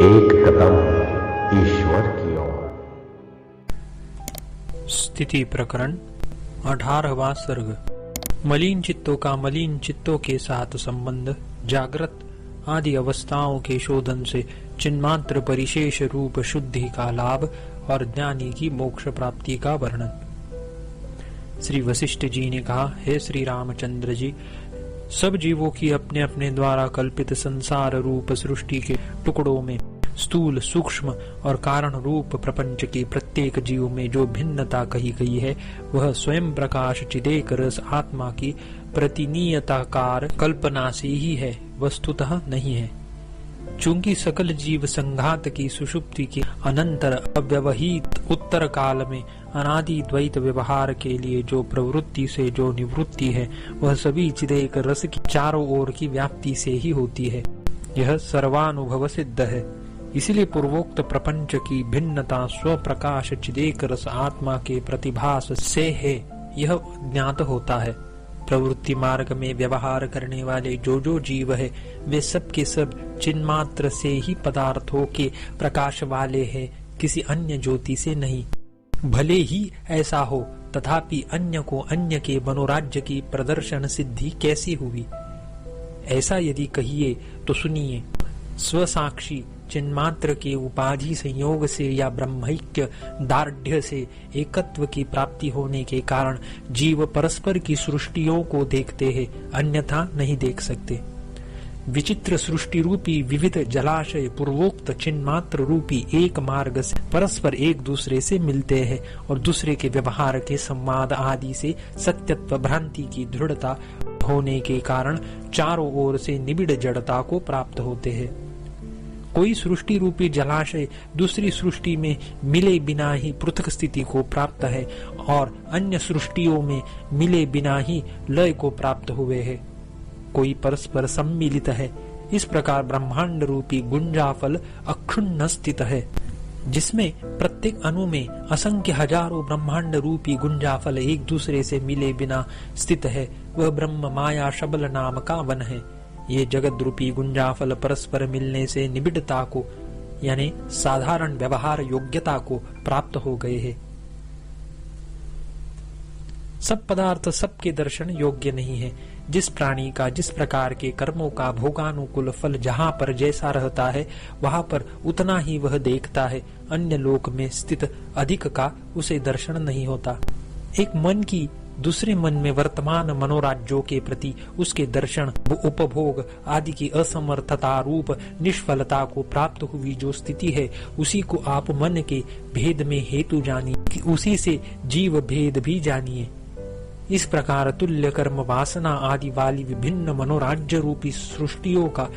एक कदम ईश्वर की ओर। स्थिति प्रकरण 18वां सर्ग। मलिन चित्तों का मलिन चित्तों के साथ संबंध, जागृत आदि अवस्थाओं के शोधन से चिन्मात्र परिशेष रूप शुद्धि का लाभ और ज्ञानी की मोक्ष प्राप्ति का वर्णन। श्री वशिष्ठ जी ने कहा, हे श्री रामचंद्र जी, सब जीवों की अपने अपने द्वारा कल्पित संसार रूप सृष्टि के टुकड़ों में स्थूल, सूक्ष्म और कारण रूप प्रपंच की प्रत्येक जीव में जो भिन्नता कही गई है, वह स्वयं प्रकाश चिदेक रस आत्मा की प्रतिनियताकार कल्पना से ही है, वस्तुतः नहीं है। चूंकि सकल जीव संघात की सुषुप्ति के अनंतर अव्यवहित उत्तर काल में अनादि द्वैत व्यवहार के लिए जो प्रवृत्ति से जो निवृत्ति है, वह सभी चिदेक रस की चारों ओर की व्याप्ति से ही होती है। यह सर्वानुभव सिद्ध है। इसलिए पूर्वोक्त प्रपंच की भिन्नता स्वप्रकाश चिदेक रस आत्मा के प्रतिभास से है, यह ज्ञात होता है। प्रवृत्ति मार्ग में व्यवहार करने वाले जो जीव है, वे सब के सब चिन्मात्र से ही पदार्थों के प्रकाश वाले हैं, किसी अन्य ज्योति से नहीं। भले ही ऐसा हो, तथापि अन्य को अन्य के मनोराज्य की प्रदर्शन सिद्धि कैसी हुई? ऐसा यदि कहिए तो सुनिए। स्वसाक्षी चिन्मात्र के उपाधि संयोग से या ब्रह्मैक्य दार्ढ्य से एकत्व की प्राप्ति होने के कारण जीव परस्पर की सृष्टियों को देखते हैं, अन्यथा नहीं देख सकते। विचित्र सृष्टि रूपी विविध जलाशय पूर्वोक्त चिन्मात्र रूपी एक मार्ग से परस्पर एक दूसरे से मिलते हैं और दूसरे के व्यवहार के संवाद आदि से सत्यत्व भ्रांति की दृढ़ता होने के कारण चारों ओर से निबिड़ जड़ता को प्राप्त होते हैं। कोई सृष्टि रूपी जलाशय दूसरी सृष्टि में मिले बिना ही पृथक स्थिति को प्राप्त है और अन्य सृष्टियों में मिले बिना ही लय को प्राप्त हुए है। कोई परस्पर सम्मिलित है। इस प्रकार ब्रह्मांड रूपी गुंजाफल अक्षुण्ण स्थित है, जिसमें प्रत्येक अणु में असंख्य हजारों ब्रह्मांड रूपी गुंजाफल एक दूसरे से मिले बिना स्थित है। वह ब्रह्म माया शबल नाम का वन है। ये जगत रूपी गुंजाफल परस्पर मिलने से निबिड़ता को यानी साधारण व्यवहार योग्यता को प्राप्त हो गए हैं। सब पदार्थ सबके दर्शन योग्य नहीं है। जिस प्राणी का जिस प्रकार के कर्मों का भोगानुकूल फल जहाँ पर जैसा रहता है, वहाँ पर उतना ही वह देखता है। अन्य लोक में स्थित अधिक का उसे दर्शन नहीं होता। एक मन की दूसरे मन में वर्तमान मनोराज्यों के प्रति उसके दर्शन, उपभोग आदि की असमर्थता रूप निष्फलता को प्राप्त हुई जो स्थिति है, उसी को आप मन के भेद में हेतु जानिए कि उसी से जीव भेद भी जानिए। इस प्रकार तुल्य कर्म वासना आदि वाली विभिन्न मनोराज्य रूपी सृष्टियों का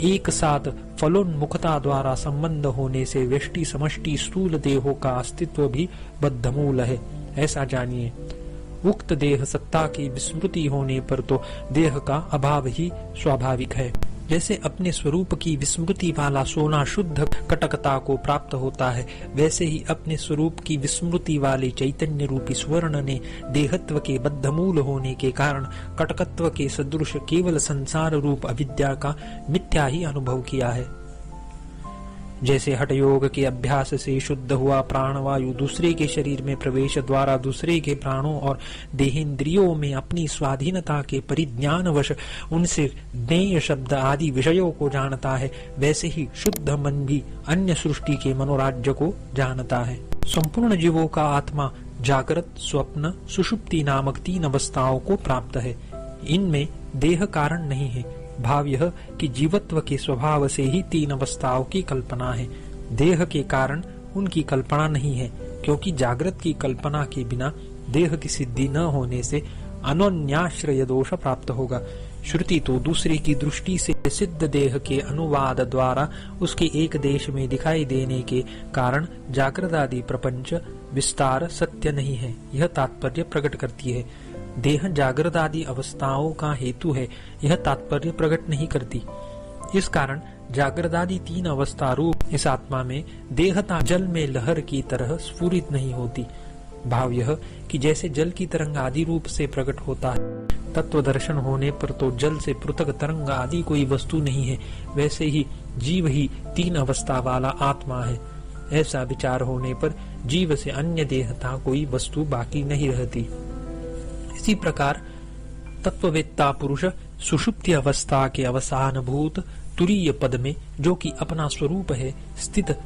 एक साथ फलोन्मुखता द्वारा संबंध होने से व्यष्टि समष्टि स्थूल देहों का अस्तित्व भी बद्धमूल है, ऐसा जानिए। उक्त देह सत्ता की विस्मृति होने पर तो देह का अभाव ही स्वाभाविक है। जैसे अपने स्वरूप की विस्मृति वाला सोना शुद्ध कटकता को प्राप्त होता है, वैसे ही अपने स्वरूप की विस्मृति वाले चैतन्य रूपी स्वर्ण ने देहत्व के बद्धमूल होने के कारण कटकत्व के सदृश केवल संसार रूप अविद्या का मिथ्या ही अनुभव किया है। जैसे हठ योग के अभ्यास से शुद्ध हुआ प्राणवायु दूसरे के शरीर में प्रवेश द्वारा दूसरे के प्राणों और देहेंद्रियों में अपनी स्वाधीनता के परिज्ञानवश उनसे ज्ञेय शब्द आदि विषयों को जानता है, वैसे ही शुद्ध मन भी अन्य सृष्टि के मनोराज्य को जानता है। संपूर्ण जीवों का आत्मा जागृत, स्वप्न, सुषुप्ति नामक तीन अवस्थाओं को प्राप्त है। इनमें देह कारण नहीं है। भाव यह कि जीवत्व के स्वभाव से ही तीन अवस्थाओं की कल्पना है। देह के कारण उनकी कल्पना नहीं है, क्योंकि जागृत की कल्पना के बिना देह की सिद्धि न होने से अनन्याश्रय दोष प्राप्त होगा। श्रुति तो दूसरे की दृष्टि से सिद्ध देह के अनुवाद द्वारा उसके एक देश में दिखाई देने के कारण जागृत आदि प्रपंच विस्तार सत्य नहीं है, यह तात्पर्य प्रकट करती है। देह जागृत आदि अवस्थाओं का हेतु है, यह तात्पर्य प्रकट नहीं करती। इस कारण जागृत आदि तीन अवस्था रूप इस आत्मा में देहता जल में लहर की तरह स्फुरित नहीं होती। भाव यह कि जैसे जल की तरंग आदि रूप से प्रकट होता है, तत्व दर्शन होने पर तो जल से पृथक तरंग आदि कोई वस्तु नहीं है, वैसे ही जीव ही तीन अवस्था वाला आत्मा है। ऐसा विचार होने पर जीव से अन्य देहता कोई वस्तु बाकी नहीं रहती। इसी प्रकार तत्ववेत्ता पुरुष सुषुप्ति अवस्था के अवसान भूत तुरीय पद में, जो कि अपना स्वरूप है, स्थित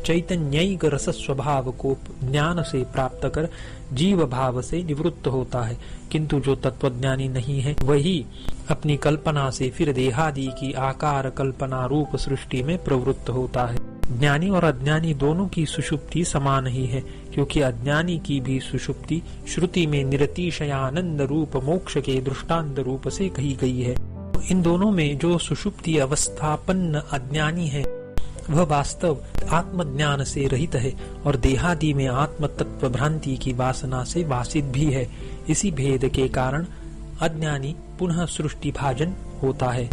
चैतन्यिक रस स्वभाव को ज्ञान से प्राप्त कर जीव भाव से निवृत्त होता है। किंतु जो तत्वज्ञानी नहीं है, वही अपनी कल्पना से फिर देहादि की आकार कल्पना रूप सृष्टि में प्रवृत्त होता है। ज्ञानी और अज्ञानी दोनों की सुषुप्ति समान ही है, क्योंकि अज्ञानी की भी सुषुप्ति श्रुति में निरतिशयानंद रूप मोक्ष के दृष्टांत रूप से कही गई है। इन दोनों में जो सुषुप्ति अवस्थापन्न अज्ञानी है, वह वास्तव आत्मज्ञान से रहित है और देहादि में आत्म तत्व भ्रांति की वासना से वासित भी है। इसी भेद के कारण अज्ञानी पुनः सृष्टि भाजन होता है।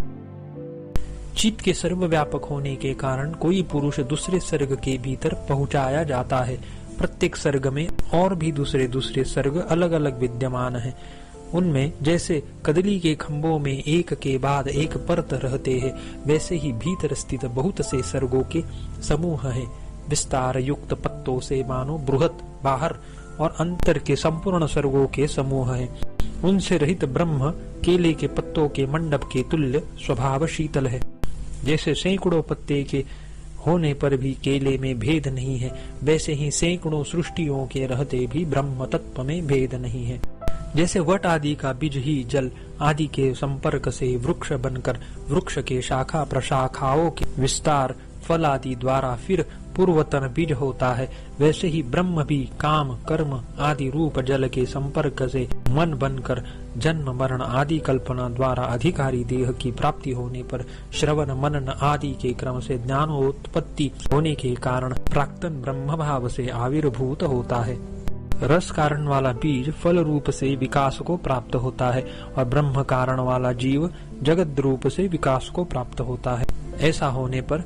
चित्त के सर्वव्यापक होने के कारण कोई पुरुष दूसरे सर्ग के भीतर पहुंचाया जाता है। प्रत्येक सर्ग में और भी दूसरे दूसरे सर्ग अलग अलग विद्यमान हैं। उनमें जैसे कदली के खंभों में एक के बाद एक परत रहते हैं, वैसे ही भीतर स्थित बहुत से सर्गों के समूह हैं। विस्तार युक्त पत्तों से मानो बृहत बाहर और अंतर के संपूर्ण सर्गों के समूह हैं। उनसे रहित ब्रह्म केले के पत्तों के मंडप के तुल्य स्वभाव शीतल है। जैसे सैकड़ों पत्ते के होने पर भी केले में भेद नहीं है, वैसे ही सैकड़ों सृष्टियों के रहते भी ब्रह्म तत्व में भेद नहीं है। जैसे वट आदि का बीज ही जल आदि के संपर्क से वृक्ष बनकर वृक्ष के शाखा प्रशाखाओं के विस्तार फल आदि द्वारा फिर पूर्वतन बीज होता है, वैसे ही ब्रह्म भी काम कर्म आदि रूप जल के संपर्क से मन बनकर जन्म मरण आदि कल्पना द्वारा अधिकारी देह की प्राप्ति होने पर श्रवण मनन आदि के क्रम से ज्ञानोत्पत्ति होने के कारण प्राक्तन ब्रह्म भाव से आविर्भूत होता है। रस कारण वाला बीज फल रूप से विकास को प्राप्त होता है और ब्रह्म कारण वाला जीव जगत रूप से विकास को प्राप्त होता है। ऐसा होने पर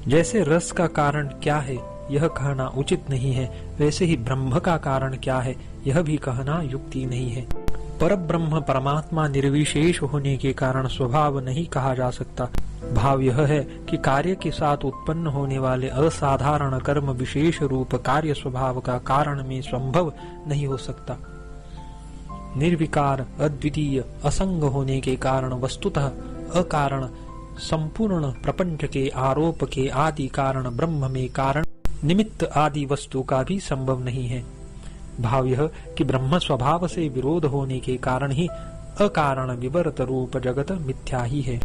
जैसे रस का कारण क्या है यह कहना उचित नहीं है, वैसे ही ब्रह्म का कारण क्या है यह भी कहना युक्ति नहीं है। पर ब्रह्म परमात्मा निर्विशेष होने के कारण स्वभाव नहीं कहा जा सकता। भाव यह है कि कार्य के साथ उत्पन्न होने वाले असाधारण कर्म विशेष रूप कार्य स्वभाव का कारण में संभव नहीं हो सकता। निर्विकार अद्वितीय असंग होने के कारण वस्तुतः अकारण संपूर्ण प्रपंच के आरोप के आदि कारण ब्रह्म में कारण निमित्त आदि वस्तु का भी संभव नहीं है। भाव यह कि ब्रह्म स्वभाव से विरोध होने के कारण ही अकारण विवर्त रूप जगत मिथ्या ही है।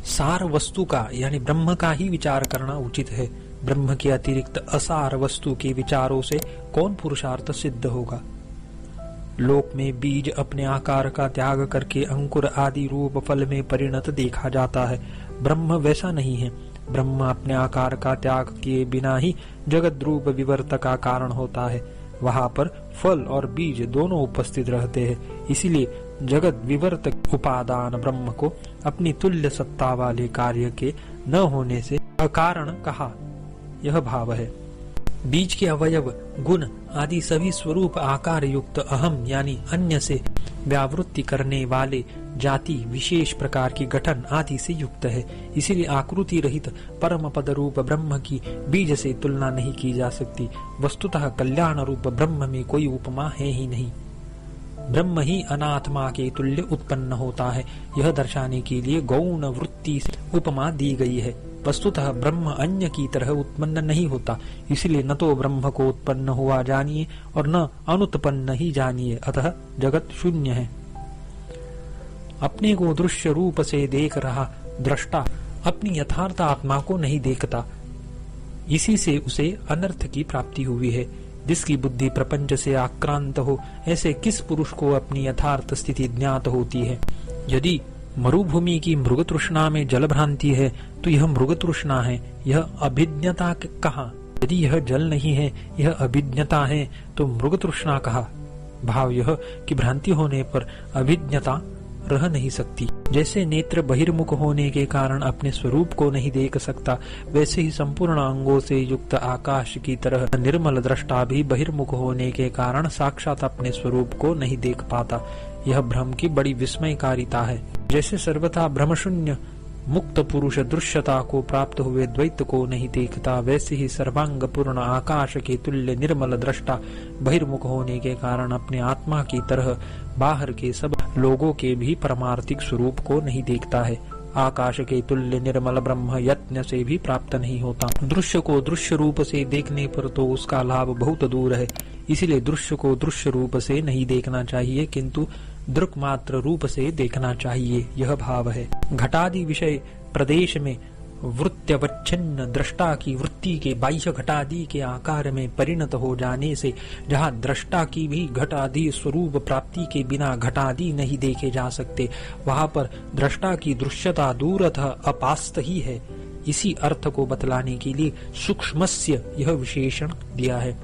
सार वस्तु का यानी ब्रह्म का ही विचार करना उचित है। ब्रह्म के अतिरिक्त असार वस्तु के विचारों से कौन पुरुषार्थ सिद्ध होगा। लोक में बीज अपने आकार का त्याग करके अंकुर आदि रूप फल में परिणत देखा जाता है। ब्रह्म वैसा नहीं है। ब्रह्म अपने आकार का त्याग किए बिना ही जगत रूप विवर्त का कारण होता है। वहाँ पर फल और बीज दोनों उपस्थित रहते हैं। इसीलिए जगत विवर्त उपादान ब्रह्म को अपनी तुल्य सत्ता वाले कार्य के न होने से अकारण कहा, यह भाव है। बीज के अवयव गुण आदि सभी स्वरूप आकार युक्त अहम यानी अन्य से व्यावृत्ति करने वाले जाति विशेष प्रकार की गठन आदि से युक्त है। इसीलिए आकृति रहित परम पद रूप ब्रह्म की बीज से तुलना नहीं की जा सकती। वस्तुतः कल्याण रूप ब्रह्म में कोई उपमा है ही नहीं। ब्रह्म ही अनात्मा के तुल्य उत्पन्न होता है, यह दर्शाने के लिए गौण वृत्ति से उपमा दी गई है। वस्तुतः ब्रह्म अन्य की तरह उत्पन्न नहीं होता, इसलिए न तो ब्रह्म को उत्पन्न हुआ जानिए और न अनुत्पन्न ही जानिए, अतः जगत शून्य है। अपने को दृश्य रूप से देख रहा दृष्टा अपनी यथार्थ आत्मा को नहीं देखता, इसी से उसे अनर्थ की प्राप्ति हुई है। जिसकी बुद्धि प्रपंच से आक्रांत हो, ऐसे किस पुरुष को अपनी यथार्थ स्थिति ज्ञात होती है। यदि मरुभूमि की मृग तृष्णा में जल भ्रांति है तो यह मृग तृष्णा है, यह अभिज्ञता कहाँ। यदि यह जल नहीं है, यह अभिज्ञता है, तो मृग तृष्णा कहा। भाव यह कि भ्रांति होने पर अभिज्ञता रह नहीं सकती। जैसे नेत्र बहिर्मुख होने के कारण अपने स्वरूप को नहीं देख सकता, वैसे ही संपूर्ण अंगों से युक्त आकाश की तरह निर्मल दृष्टा भी बहिर्मुख होने के कारण साक्षात अपने स्वरूप को नहीं देख पाता। यह भ्रम की बड़ी विस्मयकारिता है। जैसे सर्वथा भ्रमशून्य मुक्त पुरुष दृश्यता को प्राप्त हुए द्वैत को नहीं देखता, वैसे ही सर्वांग पूर्ण आकाश के तुल्य निर्मल दृष्टा बहिर्मुख होने के कारण अपने आत्मा की तरह बाहर के सब लोगों के भी परमार्थिक स्वरूप को नहीं देखता है। आकाश के तुल्य निर्मल ब्रह्म यत्न से भी प्राप्त नहीं होता। दृश्य को दृश्य रूप से देखने पर तो उसका लाभ बहुत दूर है, इसलिए दृश्य को दृश्य रूप से नहीं देखना चाहिए, किंतु दृक् मात्र रूप से देखना चाहिए, यह भाव है। घटादि विषय प्रदेश में वृत्त्यवच्छिन्न दृष्टा की वृत्ति के बाह्य घटादि के आकार में परिणत हो जाने से जहाँ दृष्टा की भी घटादि स्वरूप प्राप्ति के बिना घटादि नहीं देखे जा सकते, वहाँ पर दृष्टा की दृश्यता दूरतः अपास्त ही है। इसी अर्थ को बतलाने के लिए सूक्ष्मस्य यह विशेषण दिया है।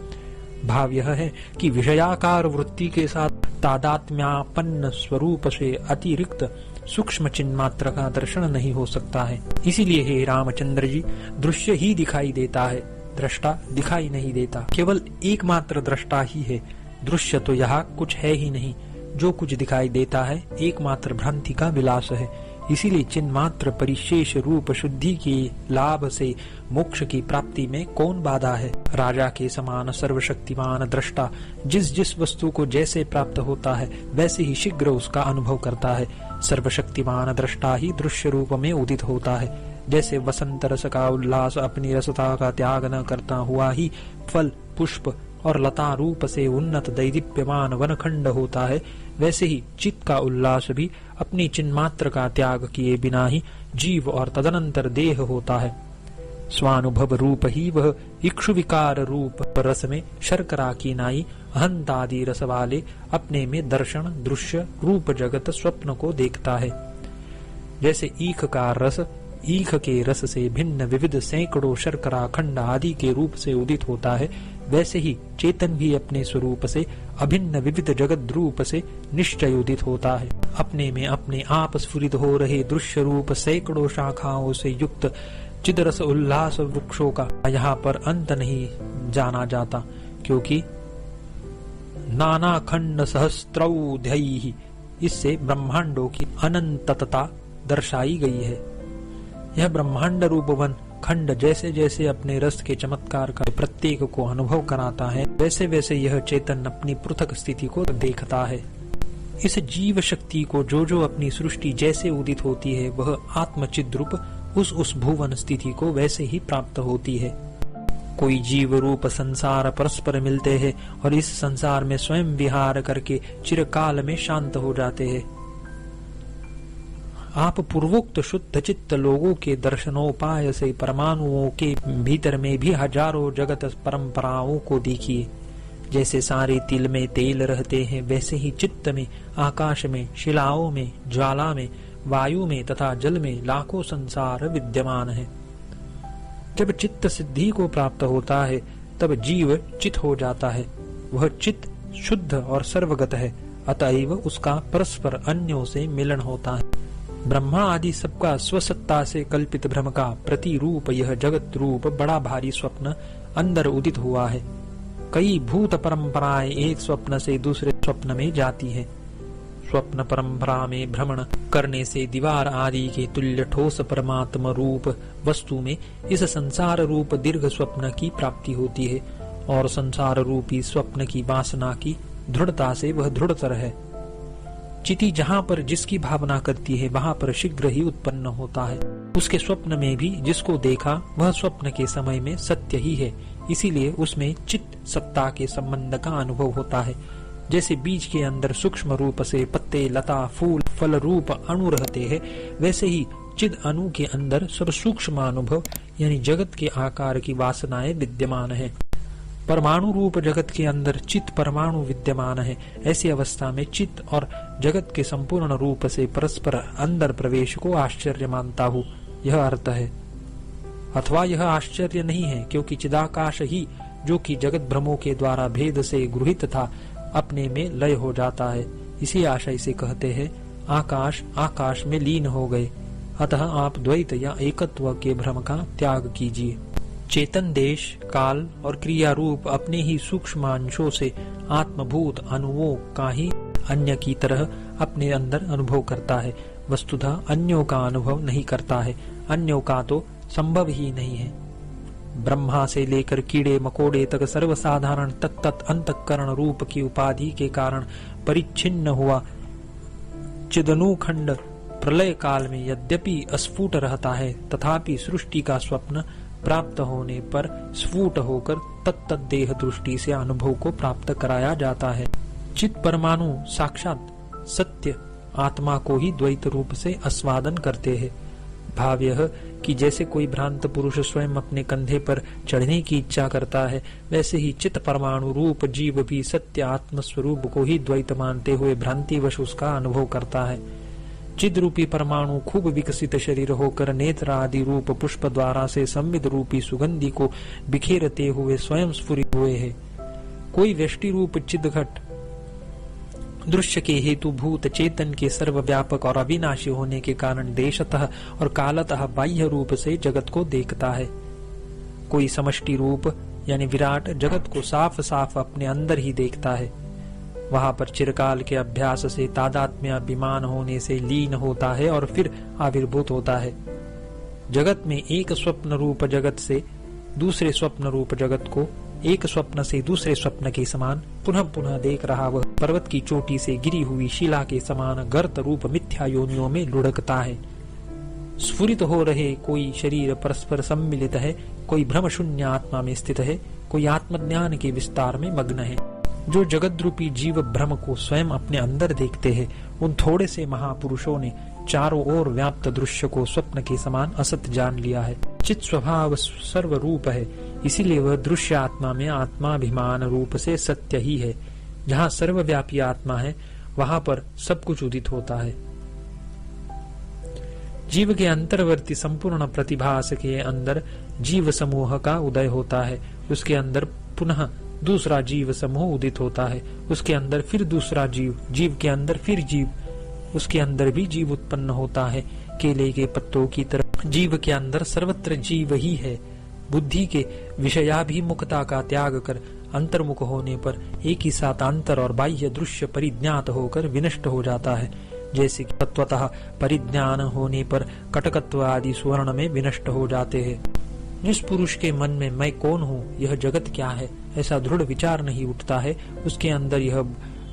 भाव यह है कि विषयाकार वृत्ति के साथ तादात्म्यापन्न स्वरूप से अतिरिक्त सूक्ष्म चिन्ह मात्र का दर्शन नहीं हो सकता है। इसीलिए हे रामचंद्र जी, दृश्य ही दिखाई देता है, दृष्टा दिखाई नहीं देता। केवल एकमात्र दृष्टा ही है, दृश्य तो यहाँ कुछ है ही नहीं। जो कुछ दिखाई देता है एकमात्र भ्रांति का विलास है। इसीलिए चिन्ह मात्र परिशेष रूप शुद्धि के लाभ से मोक्ष की प्राप्ति में कौन बाधा है। राजा के समान सर्वशक्तिमान दृष्टा जिस जिस वस्तु को जैसे प्राप्त होता है वैसे ही शीघ्र उसका अनुभव करता है। सर्वशक्तिमान दृष्टा ही दृश्य रूप में उदित होता है। जैसे वसंत रस का उल्लास अपनी रसता का त्याग न करता हुआ ही फल पुष्प और लता रूप से उन्नत दैदीप्यमान वनखंड होता है, वैसे ही चित्त का उल्लास भी अपनी चिन्मात्र का त्याग किए बिना ही जीव और तदनंतर देह होता है। स्वानुभव रूप ही वह इक्षुविकार रूप रस में शर्करा की नाई अहंतादि रस वाले अपने में दर्शन दृश्य रूप जगत स्वप्न को देखता है। जैसे ईख का रस ईख के रस से भिन्न विविध सैकड़ों शर्करा खंड आदि के रूप से उदित होता है, वैसे ही चेतन भी अपने स्वरूप से अभिन्न विविध जगत रूप से निश्चय उदित होता है। अपने में अपने आप स्फुरित हो रहे दृश्य रूप सैकड़ों शाखाओं से युक्त चिदरस उल्लास वृक्षों का यहाँ पर अंत नहीं जाना जाता, क्योंकि नाना खंड सहस्त्रौध्ययी इससे ब्रह्मांडों की अनंतता दर्शाई गई है। यह ब्रह्मांड रूप वन खंड जैसे जैसे अपने रस के चमत्कार का प्रत्येक को अनुभव कराता है, वैसे वैसे यह चेतन अपनी पृथक स्थिति को देखता है। इस जीव शक्ति को जो जो अपनी सृष्टि जैसे उदित होती है, वह आत्मचिद रूप उस भुवन स्थिति को वैसे ही प्राप्त होती है। कोई जीव रूप संसार परस्पर मिलते हैं और इस संसार में स्वयं विहार करके चिरकाल में शांत हो जाते हैं। आप पूर्वोक्त शुद्ध चित्त लोगों के दर्शनोपाय से परमाणुओं के भीतर में भी हजारों जगत परंपराओं को देखिए। जैसे सारे तिल में तेल रहते हैं, वैसे ही चित्त में, आकाश में, शिलाओं में, ज्वाला में, वायु में तथा जल में लाखों संसार विद्यमान है। जब चित्त सिद्धि को प्राप्त होता है तब जीव चित हो जाता है। वह चित्त शुद्ध और सर्वगत है, अतएव उसका परस्पर अन्यों से मिलन होता है। ब्रह्मा आदि सबका स्वसत्ता से कल्पित भ्रम का प्रतिरूप यह जगत रूप बड़ा भारी स्वप्न अंदर उदित हुआ है। कई भूत परंपराएं एक स्वप्न से दूसरे स्वप्न में जाती है। स्वप्न परंपरा में भ्रमण करने से दीवार आदि के तुल्य ठोस परमात्म रूप वस्तु में इस संसार रूप दीर्घ स्वप्न की प्राप्ति होती है, और संसार रूपी स्वप्न की वासना की दृढ़ता से वह दृढ़तर है। चिति जहाँ पर जिसकी भावना करती है वहाँ पर शीघ्र ही उत्पन्न होता है। उसके स्वप्न में भी जिसको देखा वह स्वप्न के समय में सत्य ही है, इसीलिए उसमें चित्त सत्ता के संबंध का अनुभव होता है। जैसे बीज के अंदर सूक्ष्म रूप से पत्ते, लता, फूल, फल रूप अणु रहते हैं, वैसे ही चिद अणु के अंदर सब सूक्ष्म अनुभव यानी जगत के आकार की वासनाएं विद्यमान है। परमाणु रूप जगत के अंदर चित्त परमाणु विद्यमान है। ऐसी अवस्था में चित्त और जगत के संपूर्ण रूप से परस्पर अंदर प्रवेश को आश्चर्य मानता हूँ, यह अर्थ है। अथवा यह आश्चर्य नहीं है, क्योंकि चिदाकाश ही जो कि जगत भ्रमों के द्वारा भेद से गृहीत था अपने में लय हो जाता है। इसी आशय से कहते हैं आकाश आकाश में लीन हो गए। अतः आप द्वैत या एकत्व के भ्रम का त्याग कीजिए। चेतन देश, काल और क्रिया रूप अपने ही सूक्ष्मांशों से आत्मभूत अणुओं का ही अन्य की तरह अपने अंदर अनुभव करता है। वस्तुतः अन्यों का अनुभव नहीं करता है, अन्यों का तो संभव ही नहीं है। ब्रह्मा से लेकर कीड़े मकोड़े तक सर्वसाधारण तत्त अंतःकरण रूप की उपाधि के कारण परिच्छिन्न हुआ चिदनुखंड प्रलय काल में यद्यपि अस्फुट रहता है, तथापि सृष्टि का स्वप्न प्राप्त होने पर स्फुट होकर तत्त देह दृष्टि से अनुभव को प्राप्त कराया जाता है। चित परमाणु साक्षात सत्य आत्मा को ही द्वैत रूप से आस्वादन करते हैं। भाव यह कि जैसे कोई भ्रांत पुरुष स्वयं अपने कंधे पर चढ़ने की इच्छा करता है, वैसे ही चित परमाणु रूप जीव भी सत्य आत्म स्वरूप को ही द्वैत मानते हुए भ्रांतिवश उसका अनुभव करता है। चिद रूपी परमाणु खूब विकसित शरीर होकर नेत्र आदि रूप पुष्प द्वारा से संविद रूपी सुगंधि को बिखेरते हुए स्वयं स्फुरित हुए है। कोई व्यष्टि रूप चिद घट दृश्य के हेतु भूत चेतन के सर्वव्यापक और अविनाशी होने के कारण देशतः और कालतः बाह्य रूप से जगत को देखता है। कोई समष्टि रूप यानी विराट जगत को साफ साफ अपने अंदर ही देखता है। वहां पर चिरकाल के अभ्यास से तादात्म्य अभिमान होने से लीन होता है और फिर आविर्भूत होता है। जगत में एक स्वप्न रूप जगत से दूसरे स्वप्न रूप जगत को एक स्वप्न से दूसरे स्वप्न के समान पुनः पुनः देख रहा वह पर्वत की चोटी से गिरी हुई शिला के समान गर्त रूप मिथ्या योनियों में लुढ़कता है। स्फुरित हो रहे कोई शरीर परस्पर सम्मिलित है, कोई भ्रम शून्य आत्मा में स्थित है, कोई आत्मज्ञान के विस्तार में मग्न है। जो जगत रूपी जीव भ्रम को स्वयं अपने अंदर देखते हैं, उन थोड़े से महापुरुषों ने चारों ओर व्याप्त दृश्य को स्वप्न के समान असत जान लिया है। चित स्वभाव सर्व रूप है, इसीलिए वह दृश्य आत्मा में आत्माभिमान रूप से सत्य ही है। जहाँ सर्वव्यापी आत्मा है, वहां पर सब कुछ उदित होता है। जीव के अंतर्वर्ती संपूर्ण प्रतिभास के अंदर जीव समूह का उदय होता है। उसके अंदर पुनः दूसरा जीव समूह उदित होता है। उसके अंदर फिर दूसरा जीव, जीव के अंदर फिर जीव, उसके अंदर भी जीव उत्पन्न होता है। केले के पत्तों की तरह जीव के अंदर सर्वत्र जीव ही है। बुद्धि के विषयाभिमुखता का त्याग कर अंतर्मुख होने पर एक ही साथ अंतर और बाह्य दृश्य परिज्ञात होकर विनष्ट हो जाता है। जैसे कि तत्वतः परिज्ञान होने पर कटकत्व आदि स्वर्ण में विनष्ट हो जाते हैं। जिस पुरुष के मन में मैं कौन हूँ, यह जगत क्या है, ऐसा दृढ़ विचार नहीं उठता है, उसके अंदर यह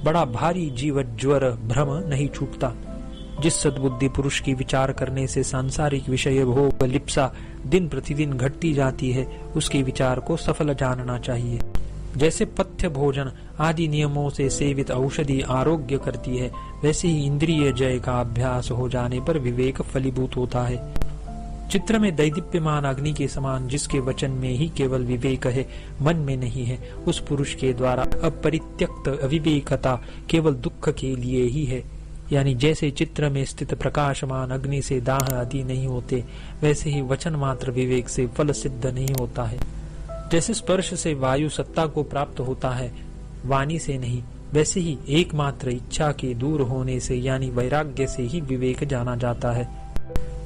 बड़ा भारी जीवज्वर भ्रम नहीं छूटता। जिस सद्बुद्धि पुरुष की विचार करने से सांसारिक विषय भोग लिप्सा दिन प्रतिदिन घटती जाती है, उसके विचार को सफल जानना चाहिए। जैसे पथ्य भोजन आदि नियमों से सेवित औषधि आरोग्य करती है, वैसे ही इंद्रिय जय का अभ्यास हो जाने पर विवेक फलीभूत होता है। चित्र में दैदीप्यमान अग्नि के समान जिसके वचन में ही केवल विवेक है, मन में नहीं है, उस पुरुष के द्वारा अपरित्यक्त अविवेकता केवल दुख के लिए ही है। यानी जैसे चित्र में स्थित प्रकाशमान अग्नि से दाह आदि नहीं होते, वैसे ही वचन मात्र विवेक से फल सिद्ध नहीं होता है। जैसे स्पर्श से वायु सत्ता को प्राप्त होता है, वाणी से नहीं, वैसे ही एकमात्र इच्छा के दूर होने से यानी वैराग्य से ही विवेक जाना जाता है।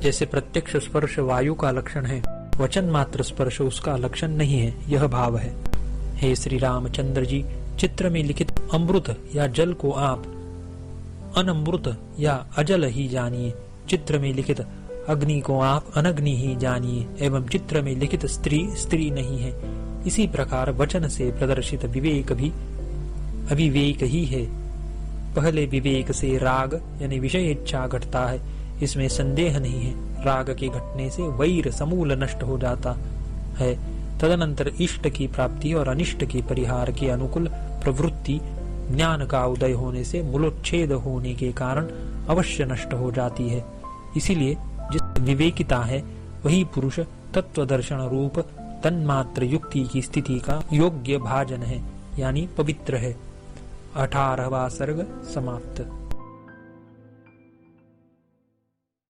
जैसे प्रत्यक्ष स्पर्श वायु का लक्षण है, वचन मात्र स्पर्श उसका लक्षण नहीं है, यह भाव है। हे श्री रामचंद्र जी, चित्र में लिखित अमृत या जल को आप अनमृत या अजल ही जानिए, चित्र में लिखित अग्नि को आप अनग्नि ही जानिए, एवं चित्र में लिखित स्त्री स्त्री नहीं है। इसी प्रकार वचन से प्रदर्शित विवेक भी अविवेक ही है। पहले विवेक से राग यानी विषय इच्छा घटता है, इसमें संदेह नहीं है। राग के घटने से वैर समूल नष्ट हो जाता है। तदनंतर इष्ट की प्राप्ति और अनिष्ट के परिहार की अनुकूल प्रवृत्ति ज्ञान का उदय होने से मूलोच्छेद होने के कारण अवश्य नष्ट हो जाती है। इसीलिए जिस विवेकिता है वही पुरुष तत्व दर्शन रूप तन्मात्र युक्ति की स्थिति का योग्य भाजन है, यानी पवित्र है। 18वां सर्ग समाप्त।